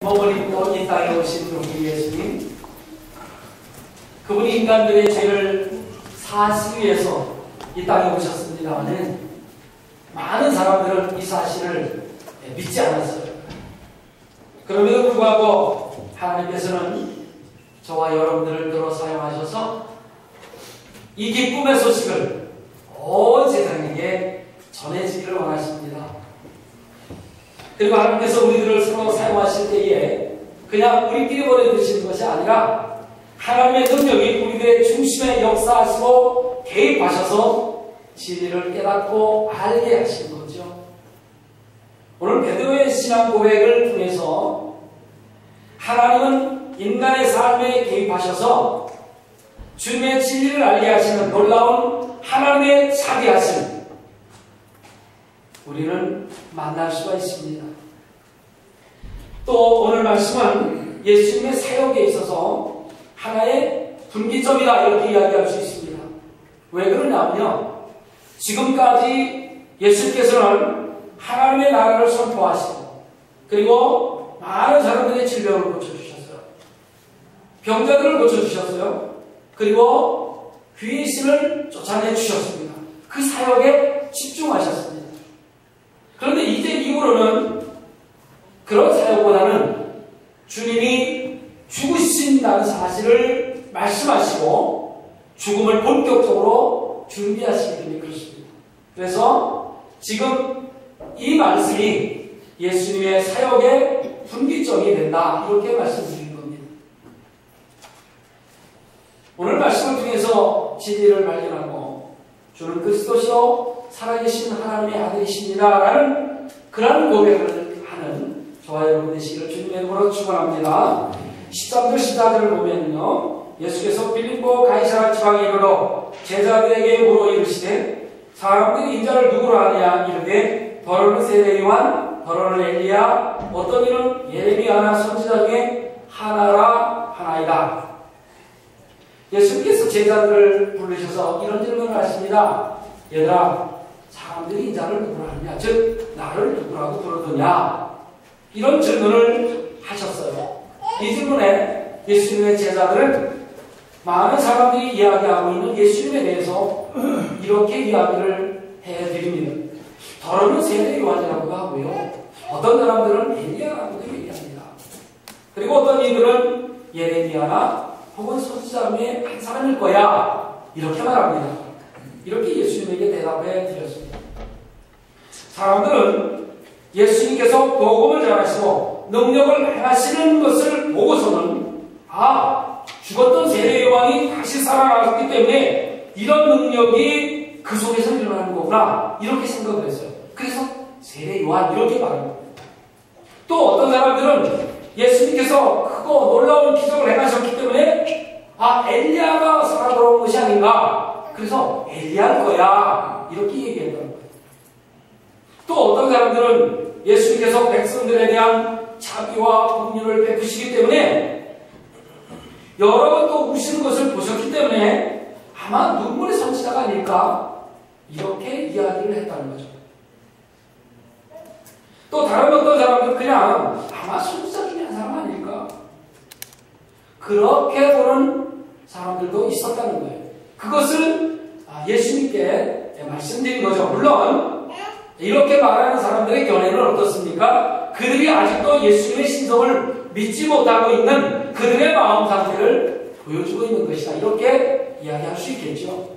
몸을 입고 이 땅에 오신 우리 예수님, 그분이 인간들의 죄를 사하시기 위해서 이 땅에 오셨습니다만 많은 사람들은 이 사실을 믿지 않았어요. 그럼에도 불구하고 하나님께서는 저와 여러분들을 들어 사용하셔서 이 기쁨의 소식을 온 세상에게 전해지기를 원하십니다. 그리고 하나님께서 우리들을 서로 사용하실 때에 그냥 우리끼리 보내주시는 것이 아니라 하나님의 능력이 우리들의 중심에 역사하시고 개입하셔서 진리를 깨닫고 알게 하시는 거죠. 오늘 베드로의 신앙 고백을 통해서 하나님은 인간의 삶에 개입하셔서 주님의 진리를 알게 하시는 놀라운 하나님의 자비하심, 우리는 만날 수가 있습니다. 또 오늘 말씀은 예수님의 사역에 있어서 하나의 분기점이다 이렇게 이야기할 수 있습니다. 왜 그러냐면요, 지금까지 예수님께서는 하나님의 나라를 선포하시고 그리고 많은 사람들의 질병을 고쳐주셨어요. 병자들을 고쳐주셨어요. 그리고 귀신을 쫓아내주셨습니다. 그 사역에 집중하셨습니다. 그런데 이제 이후로는 그런 사역보다는 주님이 죽으신다는 사실을 말씀하시고 죽음을 본격적으로 준비하시기 때문에 그렇습니다. 그래서 지금 이 말씀이 예수님의 사역의 분기점이 된다 이렇게 말씀드리는 겁니다. 오늘 말씀을 통해서 진리를 발견하고 주는 그리스도시요 살아계신 하나님의 아들이십니다 라는 그런 고백을 하는 저와 여러분 되시기를 주님의 이름으로 축원합니다. 13절 14절을 보면요, 예수께서 빌립보 가이사라 지방에 이르러 제자들에게 물어 이르시되 사람들이 인자를 누구로 아느냐 이르되 더러는 세례 요한, 더러는 엘리야, 어떤 이는 예레미야나 선지자 중에 하나이다. 예수님께서 제자들을 부르셔서 이런 질문을 하십니다. 얘들아, 사람들이 인자를 누구로 하느냐, 즉 나를 누구라고 부르느냐, 이런 질문을 하셨어요. 이 질문에 예수님의 제자들은 많은 사람들이 이야기하고 있는 예수님에 대해서 이렇게 이야기를 해드립니다. 더러는 세례 요한이라고도 하고요, 어떤 사람들은 엘리야라고도 얘기합니다. 그리고 어떤 이들은 예레미야나 혹은 선지자 중에 한 사람일 거야 이렇게 말합니다. 이렇게 예수님에게 대답해 드렸습니다. 사람들은 예수님께서 복음을 전하시고 능력을 행하시는 것을 보고서는 죽었던 세례 요한이 다시 살아나셨기 때문에 이런 능력이 그 속에서 일어나는 거구나 이렇게 생각을 했어요. 그래서 세례 요한 이렇게 말합니다. 또 어떤 사람들은 예수님께서 크고 놀라운 기적을 행하셨기 때문에 엘리야가 살아 돌아온 것이 아닌가, 그래서 엘리야일 거야 이렇게 얘기했던 거예요. 또 어떤 사람들은 예수님께서 백성들에 대한 자비와 긍휼을 베푸시기 때문에 여러 번 또 우시는 것을 보셨기 때문에 아마 눈물의 선지자가 아닐까 이렇게 이야기를 했다는 거죠. 또 다른 어떤 사람들은 그냥 아마 선지자 중에 한 사람 아닐까 그렇게 보는 사람들도 있었다는 거예요. 그것을 예수님께 말씀드린 거죠. 물론 이렇게 말하는 사람들의 견해는 어떻습니까? 그들이 아직도 예수님의 신성을 믿지 못하고 있는 그들의 마음 상태를 보여주고 있는 것이다 이렇게 이야기할 수 있겠죠.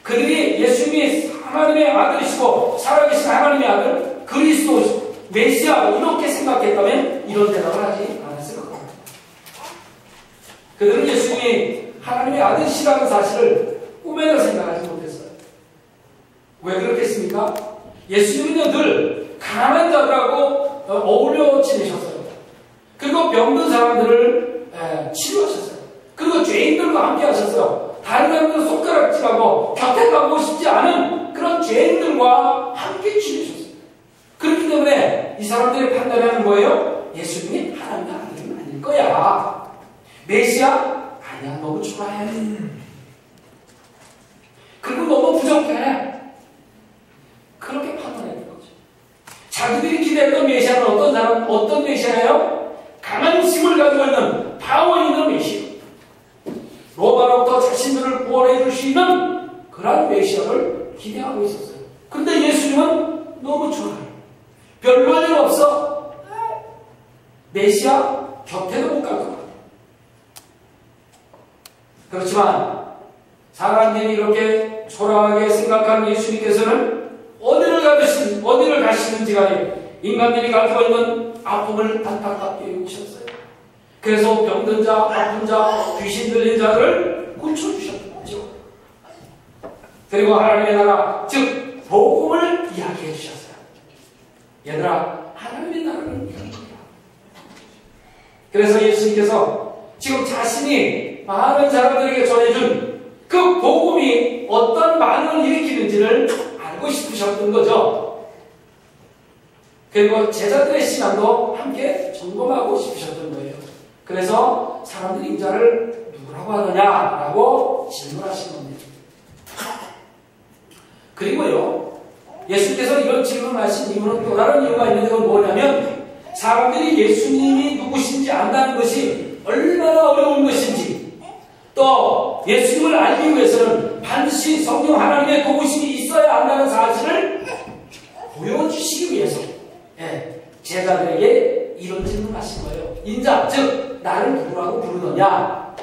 그들이 예수님이 하나님의 아들이시고 살아계신 하나님의 아들 그리스도 메시아 이렇게 생각했다면 이런 대답을 하지 않았을 겁니다. 그들은 예수님이 하나님의 아들이시라는 사실을 꿈에도 생각하지 못했어요. 왜 그렇겠습니까? 예수님은 늘 가난한 자들하고 어울려 지내셨어요. 그리고 병든 사람들을 치료하셨어요. 그리고 죄인들과 함께 하셨어요. 다른 사람들은 손가락질하고 곁에 가고 싶지 않은 그런 죄인들과 함께 지내셨어요. 그렇기 때문에 이 사람들이 판단하는 거예요. 예수님이 하나님의 아들은 아닐 거야. 메시아? 아니야, 너무 초라해. 그리고 너무 부족해. 그렇게 판단했던 거죠. 자기들이 기대했던 메시아는 어떤 메시아예요? 힘을 가지고 있는 파워 있는 메시아, 로마로부터 자신들을 구원해 줄 수 있는 그런 메시아를 기대하고 있었어요. 그런데 예수님은 너무 좋아요. 별로 할 일 없어. 메시아 곁에도 못 갈 것 같아요. 그렇지만 사람들이 이렇게 초라하게 생각한 예수님께서는 어디를 가시는지 간에 인간들이 가지고 있는 아픔을 안타깝게 여기셨어요. 그래서 병든 자, 아픈 자, 귀신 들린 자들을 고쳐주셨던 거죠. 그리고 하나님의 나라, 즉 복음을 이야기해 주셨어요. 얘들아, 하나님의 나라는 이런 거야. 그래서 예수님께서 지금 자신이 많은 사람들에게 전해준 그 복음이 어떤 반응을 일으키는지를 알고 싶으셨던 거죠. 그리고 제자들의 신앙도 함께 점검하고 싶으셨던 거예요. 그래서 사람들이 인자를 누구라고 하느냐라고 질문하신 겁니다. 그리고요, 예수님께서 이런 질문을 하신 이유는 또 다른 이유가 있는데 그건 뭐냐면 사람들이 예수님이 누구신지 안다는 것이 얼마나 어려운 것인지, 또 예수님을 알기 위해서는 반드시 성령 하나님의 도우심이 있어야 한다는 사실을 보여주시기 위해서 제자들에게 이런 질문을 하신 거예요. 인자, 즉 나를 누구라고 부르느냐?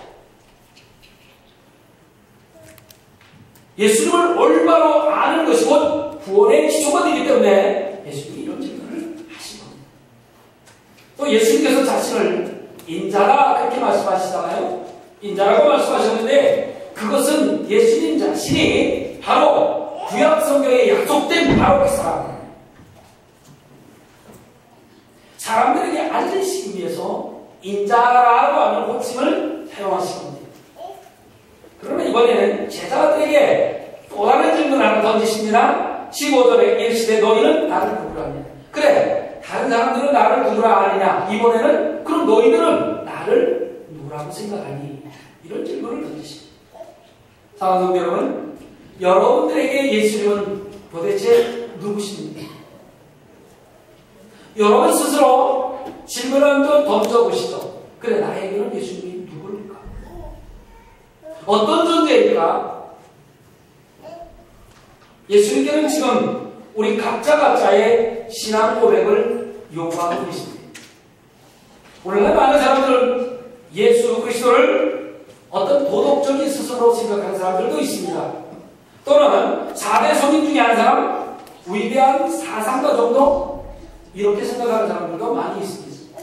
예수님을 올바로 아는 것이 곧 구원의 기초가 되기 때문에 예수님이 이런 질문을 하신 겁니다. 또 예수님께서 자신을 인자라 그렇게 말씀하시잖아요. 인자라고 말씀하셨는데 그것은 예수님 자신이 바로 구약 성경에 약속된 바로 그 사람, 사람들에게 알리시기 위해서 인자라고 하는 호칭을 사용하신 겁니다. 그러면 이번에는 제자들에게 또 다른 질문을 하나 던지십니다. 15절에 이르시되 너희는 나를 누구라 하냐? 그래, 다른 사람들은 나를 누구라 하느냐? 이번에는 그럼 너희들은 나를 누구라고 생각하니? 이런 질문을 던지십니다. 사랑하는 성도 여러분, 여러분들에게 예수님은 도대체 누구십니까? 여러분 스스로 질문을 한번 던져보시죠. 그래, 나에게는 예수님이 누구일까? 어떤 존재일까? 예수님께는 지금 우리 각자의 신앙 고백을 요구하고 계십니다. 오늘날 많은 사람들은 예수 그리스도를 어떤 도덕적인 스스로 생각하는 사람들도 있습니다. 또는 4대 성인 중에 한 사람, 위대한 사상가 정도 이렇게 생각하는 사람들도 많이 있습니다.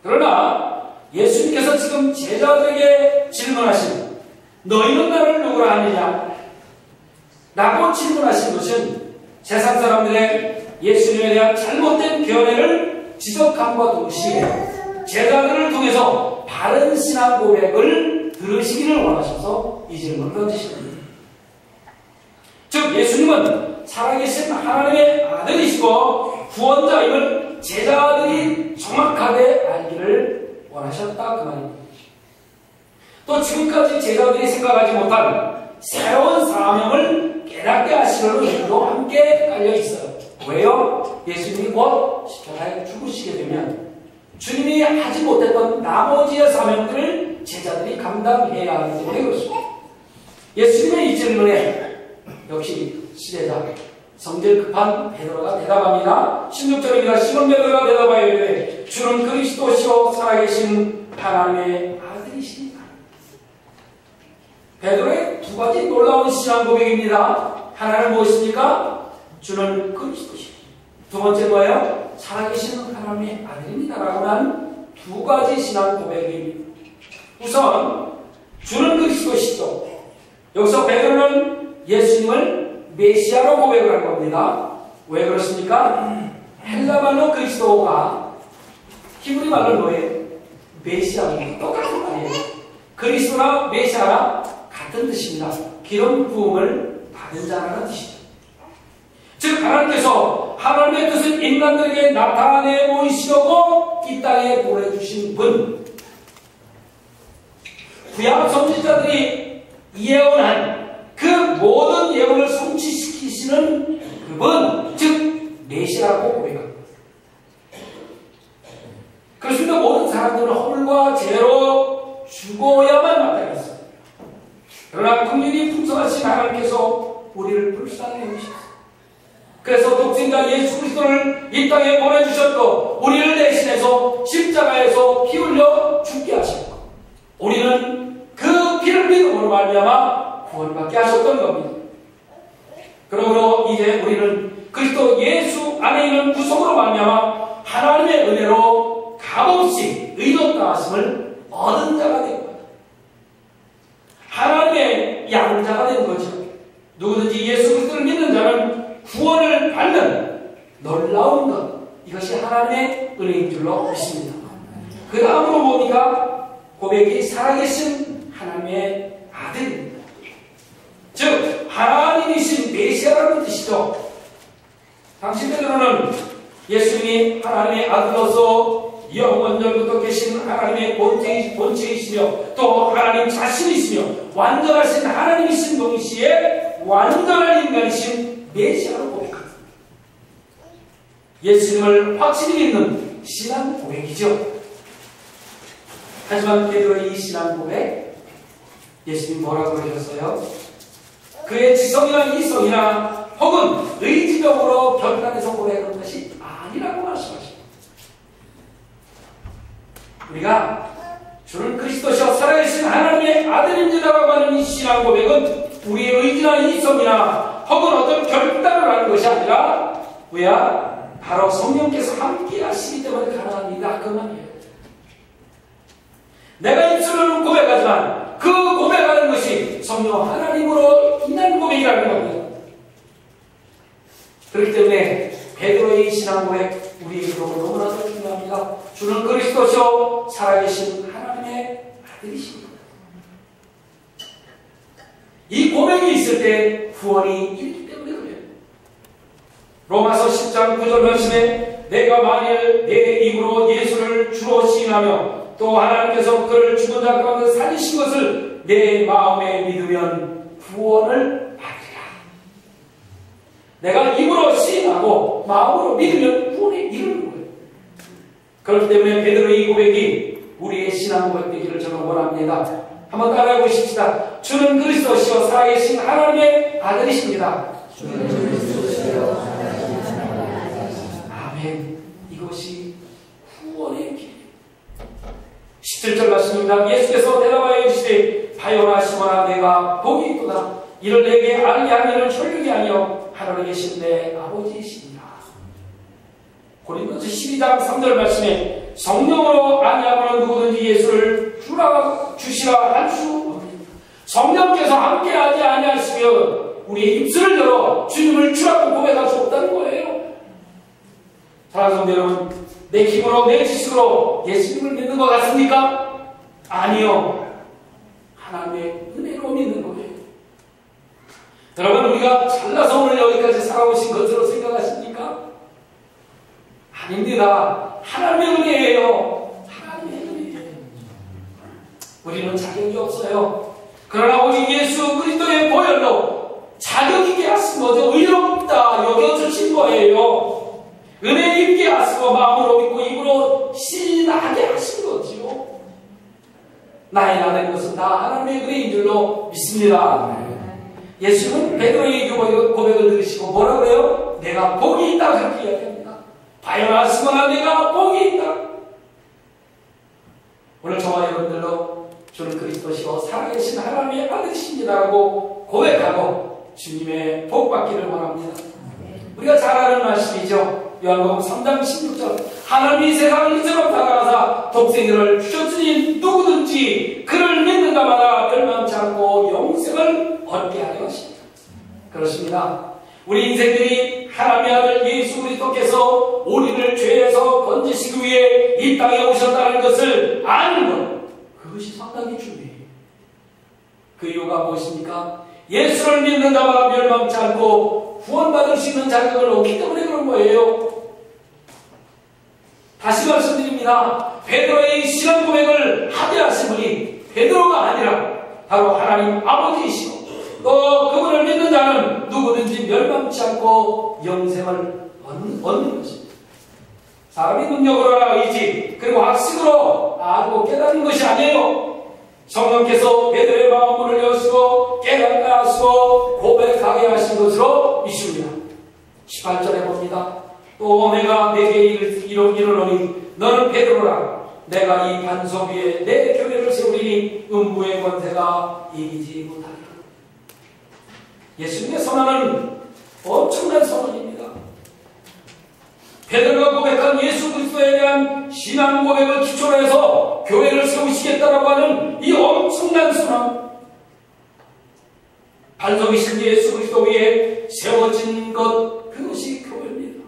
그러나 예수님께서 지금 제자들에게 질문하신 너희는 나를 누구라 하느냐? 라고 질문하신 것은 세상 사람들의 예수님에 대한 잘못된 견해를 지적함과 동시에 제자들을 통해서 바른 신앙 고백을 들으시기를 원하셔서 이 질문을 던지신 겁니다. 즉 예수님은 살아계신 하나님의 아들이시고 구원자임을 제자들이 정확하게 알기를 원하셨다 그 말입니다. 또 지금까지 제자들이 생각하지 못한 새로운 사명을 깨닫게 하시려는 일도 함께 깔려 있어요. 왜요? 예수님이 곧 십자가에 죽으시게 되면 주님이 하지 못했던 나머지의 사명들을 제자들이 감당해야 하기 때문에 그렇습니다. 예수님의 이 질문에 역시 시대자 성질 급한 베드로가 대답합니다. 16절입니다. 시몬 베드로가 대답하여 이르되 주는 그리스도시요 살아계신 하나님의 아들이시니까. 베드로의 두 가지 놀라운 신앙 고백입니다. 하나는 무엇입니까? 주는 그리스도시요. 두 번째 뭐예요? 살아계신 하나님의 아들입니다. 라고 한 두 가지 신앙 고백입니다. 우선 주는 그리스도시죠. 여기서 베드로는 예수님을 메시아로 고백을 한 겁니다. 왜 그렇습니까? 헬라말로 그리스도가 히브리 말로 뭐예요? 메시아입니다. 똑같은 말이에요. 그리스도나 메시아나 같은 뜻입니다. 기름 부음을 받은 자라는 뜻이죠. 즉 하나님께서 하나님의 뜻을 인간들에게 나타내 보이시려고 이 땅에 보내주신 분, 구약 선지자들이 예언한 그 모든 예언을 성취시키시는 그분, 즉 메시아라고 고백합니다. 그렇습니다. 모든 사람들은 허물과 죄로 죽어야만 마땅했어요. 그러나 긍휼이 풍성하신 하나님께서 우리를 불쌍히 여기셨어요. 그래서 독생자 예수 그리스도를 이 땅에 보내주셨고 우리를 대신해서 십자가에서 피 흘려 죽게 하셨고 우리는 그 피를 믿음으로 말미암아 구원받게 하셨던 겁니다. 그러므로 이제 우리는 그리스도 예수 안에 있는 구속으로 말미암아 하나님의 은혜로 값없이 의롭다 하심을 얻은 자가 된 겁니다. 하나님의 양자가 된 거죠. 누구든지 예수 그리스도를 믿는 자는 구원을 받는 놀라운 것, 이것이 하나님의 은혜인 줄로 믿습니다. 그 다음으로 보니까 고백이 살아계신 하나님의 아들입니다. 즉 하나님이신 메시아라는 뜻이죠. 당시 베드로는 예수님이 하나님의 아들로서 영원전부터 계신 하나님의 본체이시며 또 하나님 자신이시며 완전하신 하나님이신 동시에 완전한 인간이신 메시아로 고백합니다. 예수님을 확실히 믿는 신앙 고백이죠. 하지만 베드로의 이 신앙 고백, 예수님 뭐라고 그러셨어요? 그의 지성이나 이성이나 혹은 의지력으로 결단해서 고백하는 것이 아니라고 말씀하십니다. 우리가 주는 그리스도시여 살아계신 하나님의 아들입니다라고 하는 이 신앙 고백은 우리의 의지나 이성이나 혹은 어떤 결단을 하는 것이 아니라 왜야? 바로 성령께서 함께 하시기 때문에 가능합니다. 그 말이에요. 내가 입술로는 고백하지만 그 고백하는 것이 성령 하나님으로 인한 고백이라는 겁니다. 그렇기 때문에 베드로의 신앙 고백 우리에게도 너무나도 중요합니다. 주는 그리스도시요 살아계신 하나님의 아들이십니다. 이 고백이 있을 때 구원이 있기 때문에 그래요. 로마서 10장 9절 말씀에 내가 만일 내 입으로 예수를 주로 시인하며 또 하나님께서 그를 죽은 자 가운데 살리신 것을 내 마음에 믿으면 구원을 받으리라. 내가 입으로 시인하고 마음으로 믿으면 구원에 이르는 거예요. 그렇기 때문에 베드로의 이 고백이 우리의 신앙 고백 되기를 저는 원합니다. 한번 따라해 보십시다. 주는 그리스도시요 살아계신 하나님의 아들이십니다. 아멘. 이것이 구원의 길. 17절 말씀입니다. 예수께서 대답하여 이르시되 바요나 시몬아 내가 복이 있도다. 이를 내게 알게 하기는 혈육이 아니요 하늘에 계신 내 아버지이시니라. 고린도서 12장 3절 말씀에 성령으로 아니하고는 누구든지 예수를 주시라 할 수 없습니다. 성령께서 함께하지 아니하시면 우리의 입술을 열어 주님을 주라고 고백할 수 없다는 거예요. 사랑하는 성도 여러분, 내 힘으로 내 지식으로 예수님을 믿는 것 같습니까? 아니요. 하나님의 은혜로 믿는 거예요. 여러분, 우리가 잘나서 오늘 여기까지 살아오신 것으로 생각하십니까? 아닙니다. 하나님의 은혜예요. 하나님의 은혜예요. 우리는 자격이 없어요. 그러나 오직 예수 그리스도의 보혈로 자격 있게 하신 거죠. 의롭다 여겨주신 거예요. 은혜 있게 하시고 마음으로 믿고 입으로 신하게 하신 거지요. 나의 나된 것은 다 하나님의 은혜인 줄로 믿습니다. 예수는 베드로의 고백을 들으시고 뭐라 그래요? 내가 복이 있다 그렇게 이야기합니다. 바요나 시몬아 내가 복이 있다. 오늘 저와 여러분들도 주는 그리스도시고 살아계신 하나님의 아들이십니다라고 고백하고 주님의 복 받기를 원합니다. 우리가 잘 아는 말씀이죠. 요한복음 3장 16절 하나님이 세상을 이처럼 사랑하사 독생자를 주셨으니 누구든지 그를 믿는 자마다 멸망치 않고 영생을 얻게 하려 하십니다. 그렇습니다. 우리 인생들이 하나님의 아들 예수 그리스도께서 우리를 죄에서 건지시기 위해 이 땅에 오셨다는 것을 아는 것, 그것이 상당히 중요해요. 그 이유가 무엇입니까? 예수를 믿는 자마다 멸망치 않고 구원받을 수 있는 자격을 얻기 때문에 그런 거예요. 다시 말씀드립니다. 베드로의 신앙 고백을 하게 하신 분이 베드로가 아니라 바로 하나님 아버지이시고 또 그분을 믿는 자는 누구든지 멸망치 않고 영생을 얻는 것입니다. 사람이 능력으로나 의지 그리고 학식으로 고백하는 것이 아니에요. 성령께서 베드로의 마음을 여시고 깨닫게 하시고 고백하게 하신 것으로 믿습니다. 18절에 봅니다. 또 내가 내게 이르노니 너는 베드로라. 내가 이 반석 위에 내 교회를 세우리니 음부의 권세가 이기지 못하리라. 예수님의 선언은 엄청난 선언입니다. 베드로가 고백한 예수 그리스도에 대한 신앙 고백을 기초로 해서 교회를 세우시겠다라고 하는 이 엄청난 선언, 반석이신 예수 그리스도 위에 세워진 것, 그것이 교회입니다.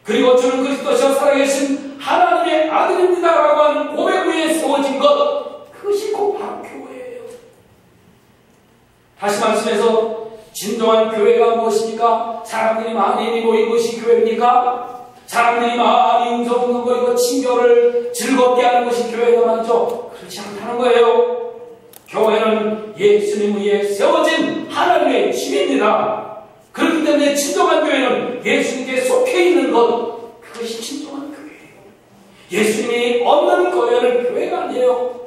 그리고 주는 그리스도시여 살아계신 하나님의 아들입니다라고 하는 고백 위에 세워진 것, 그것이 곧 바로 교회예요. 다시 말씀해서 진정한 교회가 무엇입니까? 사람들이 많이 모인 것이 교회입니까? 사람들이 많이 웅성웅성거리고 친교를 즐겁게 하는 것이 교회가 말이죠. 그렇지 않다는 거예요. 교회는 예수님 위에 세워진 하나님의 집입니다. 그렇기 때문에 진정한 교회는 예수님께 속해 있는 것, 그것이 진정한 교회예요. 예수님이 없는 교회는 교회가 아니에요.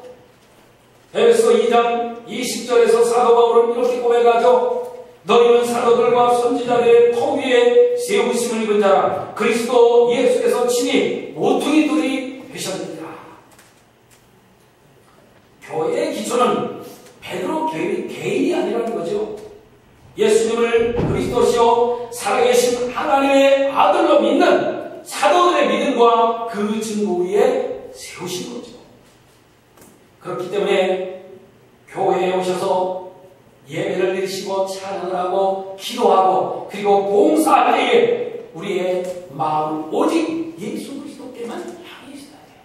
에베소 2장 20절에서 사도 바울은 이렇게 고백하죠. 너희는 사도들과 선지자들의 터 위에 세우심을 입은 자라. 그리스도 예수께서 친히 모퉁이 돌이 되셨느니라. 교회의 기초는 베드로 개인이 아니라는 거죠. 예수님을 그리스도시요 살아계신 하나님의 아들로 믿는 사도들의 믿음과 그 증거 위에 세우신 거죠. 그렇기 때문에 교회에 오셔서 예배를 드리시고 찬양을 하고 기도하고 그리고 봉사할 때에 우리의 마음은 오직 예수 그리스도께만 향해 있어야 돼요.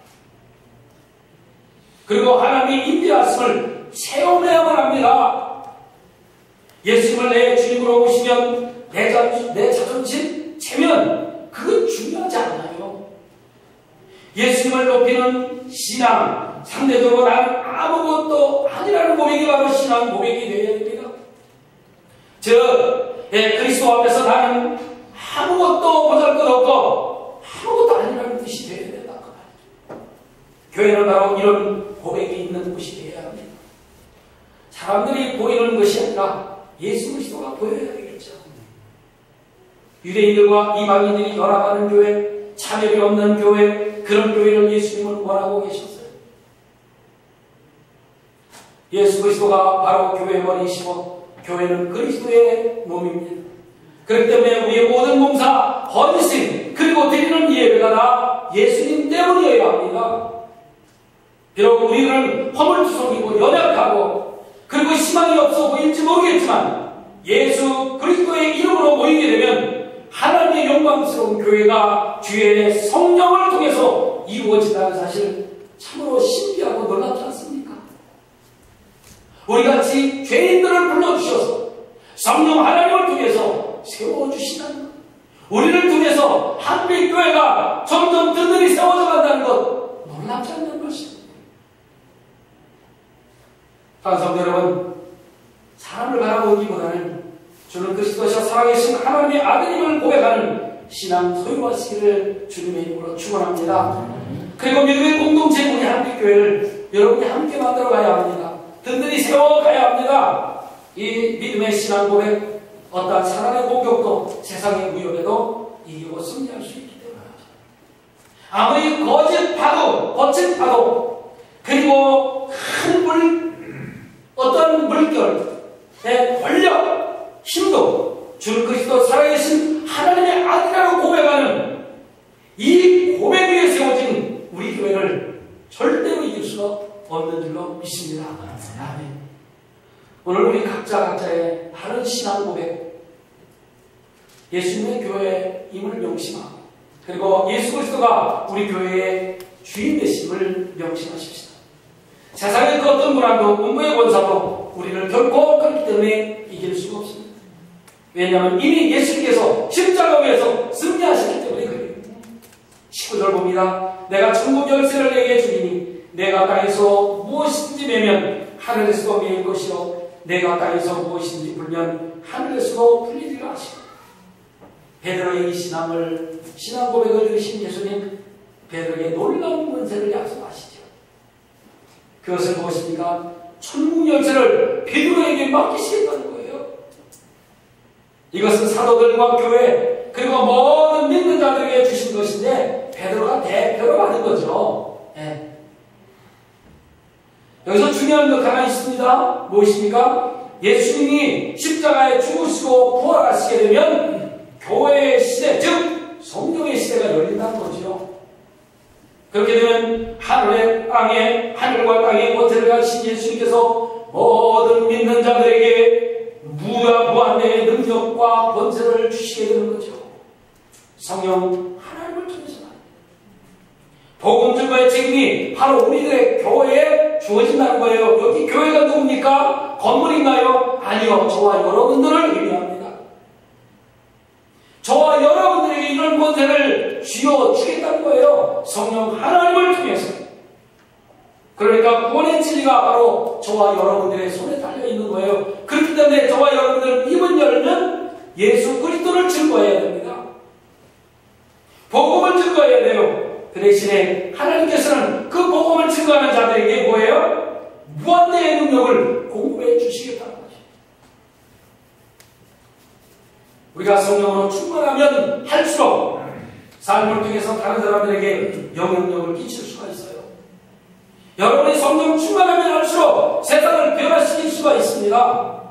그리고 하나님의 인도하심을 체험해야만 합니다. 예수님을 내 주님으로 모시면 내 자존심 체면, 그건 중요하지 않아요. 예수님을 높이는 신앙, 상대적으로 난 아무것도 아니라는 고백이 바로 신앙 고백이 되어야 됩니다. 그리스도 앞에서 나는 아무것도 보잘것없고 아무것도 아니라는 뜻이 되어야 된다. 교회는 바로 이런 고백이 있는 곳이 되어야 합니다. 사람들이 보이는 것이 아니라 예수 그리스도가 보여야 되겠죠. 유대인들과 이방인들이 연합하는 교회, 차별이 없는 교회, 그런 교회를 예수님은 원하고 계셨어요. 예수 그리스도가 바로 교회의 머리이시고 교회는 그리스도의 몸입니다. 그렇기 때문에 우리의 모든 봉사, 헌신, 그리고 드리는 예배가 다 예수님 때문이어야 합니다. 비록 우리는 허물투성이고 연약하고 그리고 희망이 없어 보일지 모르겠지만 예수 그리스도의 이름으로 모이게 되면 하나님의 영광스러운 교회가 주의 성령을 통해서 이루어진다는 사실 참으로 신기하고 놀랍지 않습니까? 우리같이 죄인들을 불러주셔서 성령 하나님을 통해서 세워주시다는 것, 우리를 통해서 한빛교회가 점점 든든히 세워져 간다는 것, 놀랍지 않는 것입니다. 사랑하는 여러분, 사람을 바라보기보다는 주는 그리스도시여 살아계신 하나님의 아들임을 고백하는 신앙 소유하시기를 주님의 이름으로 축원합니다. 그리고 믿음의 공동체 우리 한빛교회를 여러분이 함께 만들어 가야 합니다. 든든히 세워가야 합니다. 이 믿음의 신앙 고백, 어떠한 사람의 공격도 세상의 위협에도 이기고 승리할 수 있기 때문이죠. 아무리 거짓 파도, 거친 파도, 그리고 큰 어떤 물결의 권력, 힘도 주 그리스도 살아계신 하나님의 아들이라고 고백하는 이 고백 위에 세워진 우리 교회를 절대로 이길 수가 없는 줄로 믿습니다. 아멘. 오늘 우리 각자의 다른 신앙 고백, 예수님의 교회임을 명심하고 그리고 예수 그리스도가 우리 교회의 주인 되심을 명심하십시다. 세상의 그 어떤 불안도 음부의 권사도 우리를 결코 그렇기 때문에 이길 수가 없습니다. 왜냐하면 이미 예수님께서 십자가 위에서 승리하셨기 때문에 그래요. 19절 봅니다. 내가 천국 열쇠를 내게 주리니 내가 땅에서 무엇인지 매면 하늘에서도 매일 것이요 내가 땅에서 무엇인지 불면 하늘에서도 풀리리라 하시고, 베드로의 이 신앙 고백을 들으신 예수님 베드로에게 놀라운 권세를 약속하시죠. 그것은 무엇입니까? 천국 열쇠를 베드로에게 맡기시겠다는 거예요. 이것은 사도들과 교회 그리고 모든 믿는 자들에게 주신 것인데 베드로가 대표로 받은 거죠. 예. 여기서 중요한 것 하나 있습니다. 무엇입니까? 예수님이 십자가에 죽으시고 부활하시게 되면 교회의 시대, 즉 성령의 시대가 열린다는 거죠. 그렇게 되면 하늘과 땅에 모태를 가신 예수님께서 모든 믿는 자들에게 무한대의 능력과 권세를 주시게 되는 거죠. 성령 하나님을 통해서 복음 증거의 책임이 바로 우리들의 교회에 주어진다는 거예요. 여기 교회가 누굽니까? 건물인가요? 아니요. 저와 여러분들을 의미합니다. 저와 여러분들에게 이런 권세를 쥐어주겠다는 거예요. 성령 하나님을 통해서. 그러니까 구원의 진리가 바로 저와 여러분들의 손에 달려있는 거예요. 그렇기 때문에 저와 여러분들 입을 열면 예수 그리스도를 증거해야 됩니다. 복음을 증거해야 돼요. 그 대신에 하나님께서는 그 복음을 증거하는 자들에게 뭐예요? 무한대의 능력을 공급해 주시겠다는 거죠. 우리가 성령으로 충만하면 할수록 삶을 통해서 다른 사람들에게 영향력을 끼칠 수가 있어요. 여러분이 성령 충만하면 할수록 세상을 변화시킬 수가 있습니다.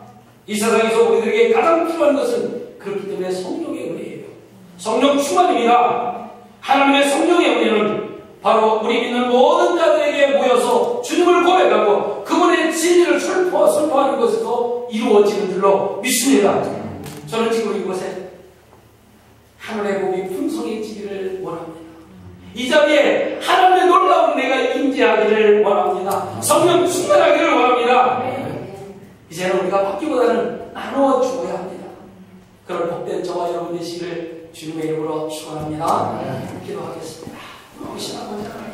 이 세상에서 우리들에게 가장 필요한 것은 그렇기 때문에 성령의 은혜예요. 성령 충만입니다. 하나님의 성령의 은혜는 바로 우리 믿는 모든 자들에게 모여서 주님을 고백하고 그분의 진리를 선포하는 것에서 이루어지는 줄로 믿습니다. 저는 지금 이곳에 하늘의 복이 풍성해지기를 원합니다. 이 자리에 하나님의 놀라운 은혜가 임재하기를 원합니다. 성령 충만하기를 원합니다. 이제는 우리가 받기보다는 나누어 주어야 합니다. 그런 복된 저와 여러분 되시기를 주님의 이름으로 축원합니다. 기도하겠습니다. 오시나 보자.